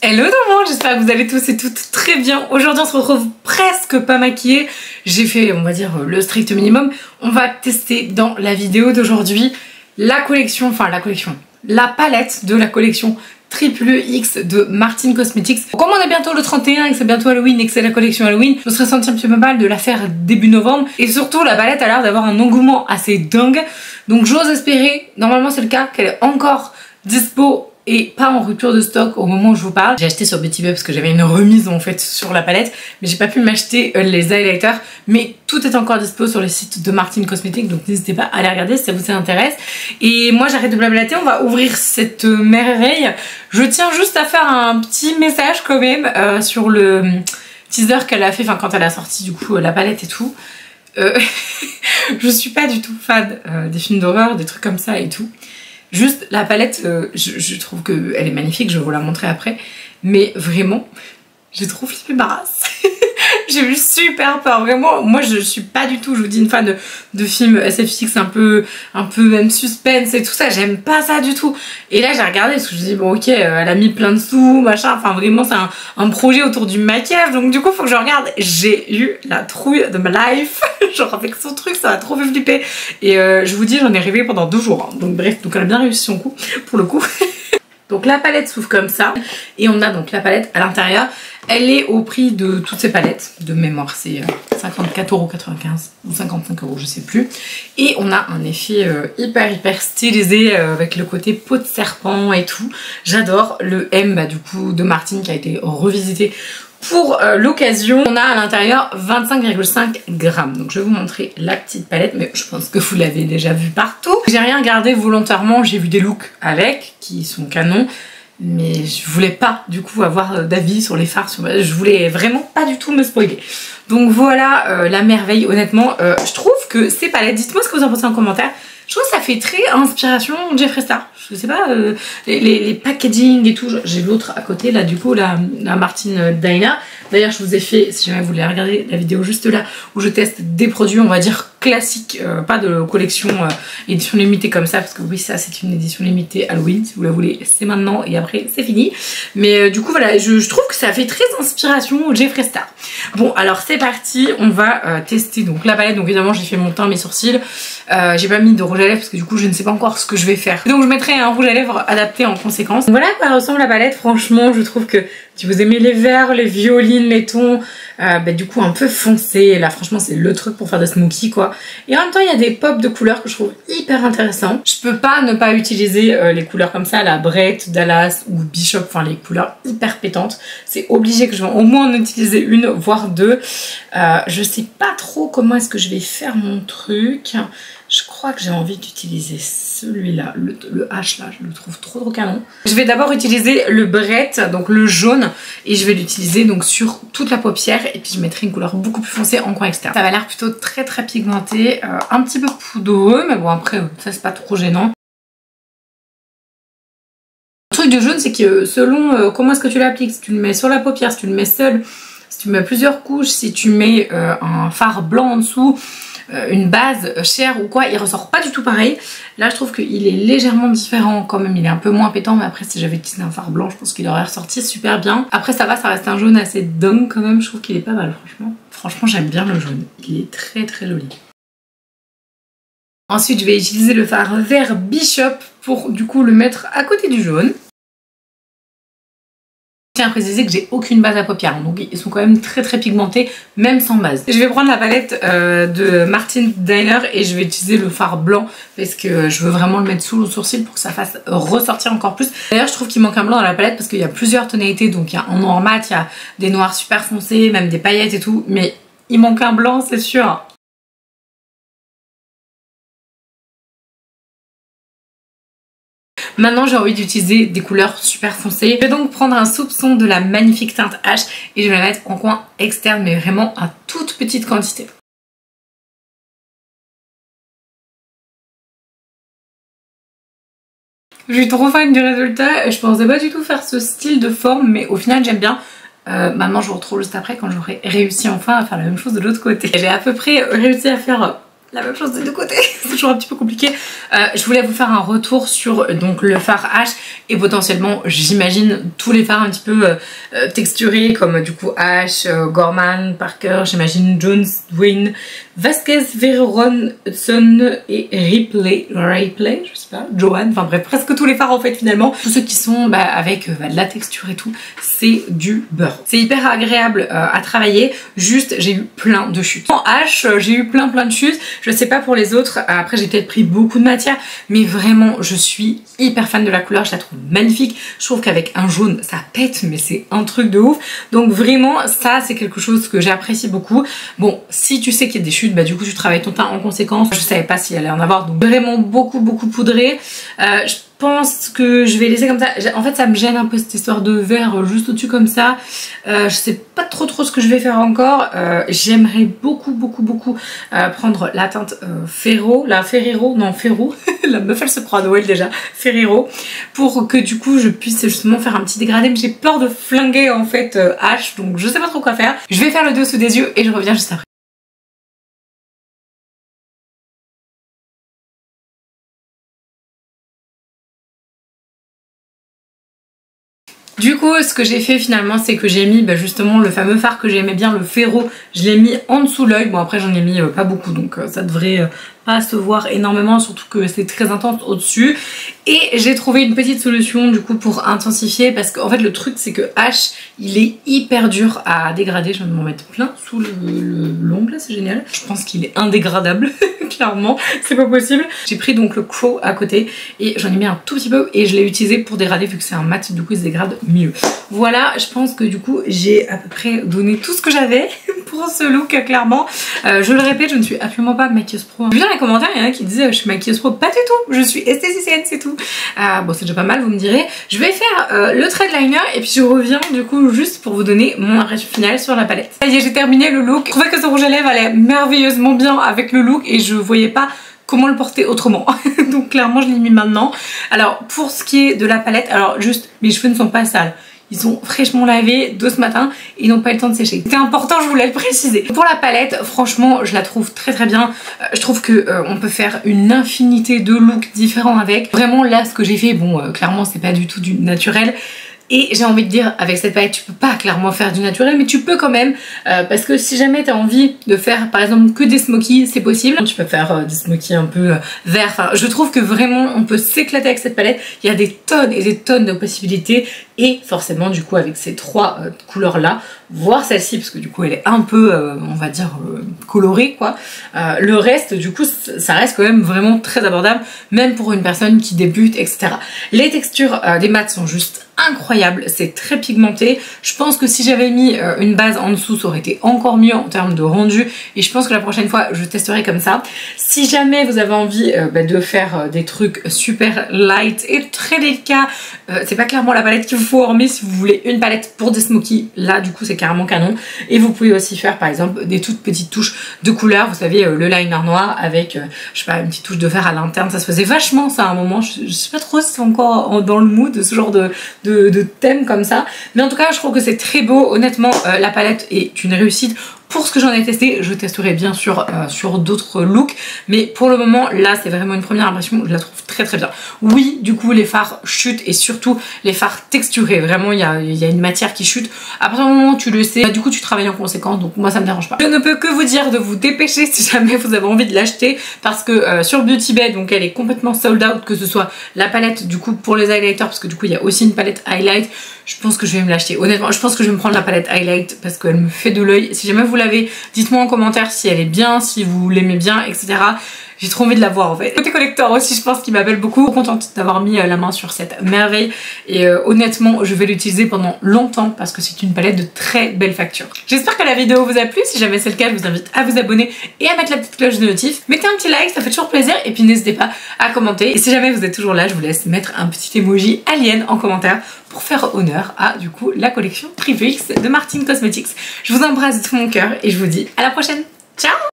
Hello tout le monde, j'espère que vous allez tous et toutes très bien. Aujourd'hui on se retrouve presque pas maquillée. J'ai fait on va dire le strict minimum. On va tester dans la vidéo d'aujourd'hui la palette de la collection Triple X de Martin Cosmetics. Comme on est bientôt le 31 et que c'est bientôt Halloween et que c'est la collection Halloween, je me serais senti un petit peu mal de la faire début novembre. Et surtout la palette a l'air d'avoir un engouement assez dingue. Donc j'ose espérer, normalement c'est le cas, qu'elle est encore dispo et pas en rupture de stock au moment où je vous parle. J'ai acheté sur Beauty Bay parce que j'avais une remise en fait sur la palette, mais j'ai pas pu m'acheter les highlighters, mais tout est encore dispo sur le site de Martin Cosmetics, donc n'hésitez pas à aller regarder si ça vous intéresse. Et moi j'arrête de blablater, on va ouvrir cette merveille. Je tiens juste à faire un petit message quand même sur le teaser qu'elle a fait, enfin quand elle a sorti du coup la palette et tout. Je suis pas du tout fan des films d'horreur, des trucs comme ça et tout. Juste la palette, je trouve qu'elle est magnifique, je vais vous la montrer après. Mais vraiment, j'ai trop flippé ma race. J'ai eu super peur, vraiment. Moi je suis pas du tout, je vous dis, une fan de films SFX un peu même suspense et tout ça. J'aime pas ça du tout. Et là j'ai regardé parce que je me dis bon ok, elle a mis plein de sous, machin. Enfin vraiment c'est un projet autour du maquillage. Donc du coup faut que je regarde. J'ai eu la trouille de ma life. Genre avec son truc ça m'a trop fait flipper. Et je vous dis j'en ai rêvé pendant 2 jours. Hein. Donc bref, donc elle a bien réussi son coup pour le coup. Donc la palette s'ouvre comme ça et on a donc la palette à l'intérieur. Elle est au prix de toutes ces palettes, de mémoire c'est 54,95 € ou 55 € je sais plus. Et on a un effet hyper stylisé avec le côté peau de serpent et tout. J'adore le M du coup de Martin qui a été revisité pour l'occasion. On a à l'intérieur 25,5 grammes. Donc je vais vous montrer la petite palette, mais je pense que vous l'avez déjà vu partout. J'ai rien gardé volontairement, j'ai vu des looks avec qui sont canons, mais je voulais pas du coup avoir d'avis sur les fards, je voulais vraiment pas du tout me spoiler. Donc voilà la merveille, honnêtement. Je trouve que ces palettes, dites-moi ce que vous en pensez en commentaire. Je trouve que ça fait très inspiration Jeffree Star. Je sais pas, les packaging et tout. J'ai l'autre à côté là du coup, la Martin Diner. D'ailleurs je vous ai fait, si jamais vous voulez regarder la vidéo juste là, où je teste des produits on va dire classiques, pas de collection édition limitée comme ça, parce que oui ça c'est une édition limitée Halloween, si vous la voulez c'est maintenant et après c'est fini. Mais du coup voilà, je trouve que ça fait très inspiration Jeffree Star. Bon alors c'est parti, on va tester donc la palette. Donc évidemment j'ai fait mon teint, mes sourcils, j'ai pas mis de rouge à lèvres parce que du coup je ne sais pas encore ce que je vais faire. Donc je mettrai un rouge à lèvres adapté en conséquence. Voilà à quoi ressemble la palette. Franchement je trouve que si vous aimez les verts, les violines, les tons du coup un peu foncé, là franchement c'est le truc pour faire des smoky quoi. Et en même temps il y a des pops de couleurs que je trouve hyper intéressants. Je peux pas ne pas utiliser les couleurs comme ça, la Brett, Dallas ou Bishop, enfin les couleurs hyper pétantes. C'est obligé que je vais au moins en utiliser une voire deux. Je sais pas trop comment est-ce que je vais faire mon truc. Je crois que j'ai envie d'utiliser celui-là, le H là, je le trouve trop canon. Je vais d'abord utiliser le Brett, donc le jaune, et je vais l'utiliser donc sur toute la paupière, et puis je mettrai une couleur beaucoup plus foncée en coin externe. Ça va l'air plutôt très pigmenté, un petit peu poudreux, mais bon après ça c'est pas trop gênant. Le truc de jaune c'est que selon comment est-ce que tu l'appliques, si tu le mets sur la paupière, si tu le mets seul, si tu mets plusieurs couches, si tu mets un fard blanc en dessous, une base chère ou quoi, il ressort pas du tout pareil. Là je trouve qu'il est légèrement différent quand même, il est un peu moins pétant, mais après si j'avais utilisé un fard blanc je pense qu'il aurait ressorti super bien. Après ça va, ça reste un jaune assez dingue quand même, je trouve qu'il est pas mal franchement j'aime bien le jaune, il est très joli. Ensuite je vais utiliser le fard vert Bishop pour du coup le mettre à côté du jaune. Je tiens à préciser que j'ai aucune base à paupières, donc ils sont quand même très pigmentés, même sans base. Je vais prendre la palette de Martin Diner et je vais utiliser le fard blanc parce que je veux vraiment le mettre sous le sourcil pour que ça fasse ressortir encore plus. D'ailleurs je trouve qu'il manque un blanc dans la palette parce qu'il y a plusieurs tonalités, donc il y a un noir mat, il y a des noirs super foncés, même des paillettes et tout, mais il manque un blanc c'est sûr. Maintenant j'ai envie d'utiliser des couleurs super foncées. Je vais donc prendre un soupçon de la magnifique teinte H et je vais la mettre en coin externe, mais vraiment à toute petite quantité. Je suis trop fan du résultat, je pensais pas du tout faire ce style de forme, mais au final j'aime bien. Maintenant je vous retrouve juste après quand j'aurai réussi enfin à faire la même chose de l'autre côté. J'ai à peu près réussi à faire la même chose des deux côtés. C'est toujours un petit peu compliqué. Je voulais vous faire un retour sur donc le fard H et potentiellement j'imagine tous les fards un petit peu texturés comme du coup H, Gorman, Parker, j'imagine Jones, Dwayne, Vasquez, Veron, Hudson et Ripley, je sais pas, Joanne, enfin bref, presque tous les fards en fait finalement. Tous ceux qui sont avec de la texture et tout, c'est du beurre. C'est hyper agréable à travailler, juste j'ai eu plein de chutes. En H, j'ai eu plein de chutes, je sais pas pour les autres, après j'ai peut-être pris beaucoup de matière, mais vraiment je suis hyper fan de la couleur, je la trouve magnifique. Je trouve qu'avec un jaune ça pète, mais c'est un truc de ouf. Donc vraiment ça c'est quelque chose que j'apprécie beaucoup. Bon, si tu sais qu'il y a des chutes, bah du coup tu travailles ton teint en conséquence. Je savais pas s'il allait en avoir, donc vraiment beaucoup poudré. Je pense que je vais laisser comme ça. En fait ça me gêne un peu cette histoire de vert juste au dessus comme ça. Je sais pas trop ce que je vais faire encore. J'aimerais beaucoup prendre la teinte Ferro, la Ferrero, non Ferro, la meuf elle se croit à Noël déjà, Ferrero, pour que du coup je puisse justement faire un petit dégradé, mais j'ai peur de flinguer en fait H, donc je sais pas trop quoi faire. Je vais faire le dessous des yeux et je reviens juste après. Du coup, ce que j'ai fait finalement, c'est que j'ai mis justement le fameux fard que j'aimais bien, le Ferro, je l'ai mis en dessous l'œil. Bon après j'en ai mis pas beaucoup, donc ça devrait pas se voir énormément, surtout que c'est très intense au-dessus. Et j'ai trouvé une petite solution du coup pour intensifier, parce qu'en fait le truc c'est que H, il est hyper dur à dégrader. Je viens de m'en mettre plein sous l'ongle, c'est génial. Je pense qu'il est indégradable, clairement, c'est pas possible. J'ai pris donc le Crow à côté et j'en ai mis un tout petit peu et je l'ai utilisé pour dégrader vu que c'est un mat, du coup il se dégrade mieux. Voilà, je pense que du coup j'ai à peu près donné tout ce que j'avais pour ce look, clairement. Je le répète, je ne suis absolument pas maquilleuse pro. Vu dans les commentaires, il y en a qui disaient je suis maquilleuse pro, pas du tout, je suis esthéticienne, c'est tout. Bon c'est déjà pas mal, vous me direz. Je vais faire le thread liner et puis je reviens du coup juste pour vous donner mon impression finale sur la palette. Ça y est, j'ai terminé le look. Je trouvais que ce rouge à lèvres allait merveilleusement bien avec le look et je voyais pas comment le porter autrement. Donc clairement je l'ai mis maintenant. Alors pour ce qui est de la palette, alors juste mes cheveux ne sont pas sales. Ils sont fraîchement lavés de ce matin et ils n'ont pas eu le temps de sécher. C'était important, je voulais le préciser. Pour la palette, franchement, je la trouve très bien. Je trouve que on peut faire une infinité de looks différents avec. Vraiment là, ce que j'ai fait, bon, clairement, c'est pas du tout du naturel. Et j'ai envie de dire, avec cette palette, tu peux pas clairement faire du naturel, mais tu peux quand même, parce que si jamais tu as envie de faire, par exemple, que des smokies, c'est possible. Tu peux faire des smokies un peu verts. Enfin, je trouve que vraiment, on peut s'éclater avec cette palette. Il y a des tonnes et des tonnes de possibilités. Et forcément, du coup, avec ces trois couleurs-là, voire celle-ci, parce que du coup, elle est un peu, on va dire, colorée, quoi. Le reste, du coup, ça reste quand même vraiment très abordable, même pour une personne qui débute, etc. Les textures des mats sont juste incroyable, c'est très pigmenté. Je pense que si j'avais mis une base en dessous, ça aurait été encore mieux en termes de rendu et je pense que la prochaine fois je testerai comme ça. Si jamais vous avez envie de faire des trucs super light et très délicats, c'est pas clairement la palette qu'il vous faut, hormis si vous voulez une palette pour des smokies, là du coup c'est carrément canon. Et vous pouvez aussi faire par exemple des toutes petites touches de couleur, vous savez le liner noir avec je sais pas une petite touche de vert à l'interne, ça se faisait vachement ça à un moment, je sais pas trop si c'est encore dans le mood de ce genre de thème comme ça, mais en tout cas je trouve que c'est très beau. Honnêtement la palette est une réussite. Pour ce que j'en ai testé, je testerai bien sûr sur d'autres looks, mais pour le moment là c'est vraiment une première impression, je la trouve très bien. Oui, du coup les fards chutent et surtout les fards texturés, vraiment il y a une matière qui chute. À partir du moment où tu le sais, du coup tu travailles en conséquence, donc moi ça me dérange pas. Je ne peux que vous dire de vous dépêcher si jamais vous avez envie de l'acheter, parce que sur Beauty Bay, donc elle est complètement sold out, que ce soit la palette du coup pour les highlighters, parce que du coup il y a aussi une palette highlight. Je pense que je vais me l'acheter, honnêtement je pense que je vais me prendre la palette highlight parce qu'elle me fait de l'œil. Si jamais vous l'avez, dites-moi en commentaire si elle est bien, si vous l'aimez bien, etc. J'ai trop envie de la voir en fait. Côté collector aussi, je pense qu'il m'appelle beaucoup. Trop contente d'avoir mis la main sur cette merveille et honnêtement je vais l'utiliser pendant longtemps parce que c'est une palette de très belle facture. J'espère que la vidéo vous a plu. Si jamais c'est le cas, je vous invite à vous abonner et à mettre la petite cloche de notif. Mettez un petit like, ça fait toujours plaisir, et puis n'hésitez pas à commenter. Et si jamais vous êtes toujours là, je vous laisse mettre un petit emoji alien en commentaire pour faire honneur à du coup la collection Triple X de Martin Cosmetics. Je vous embrasse de tout mon cœur et je vous dis à la prochaine. Ciao!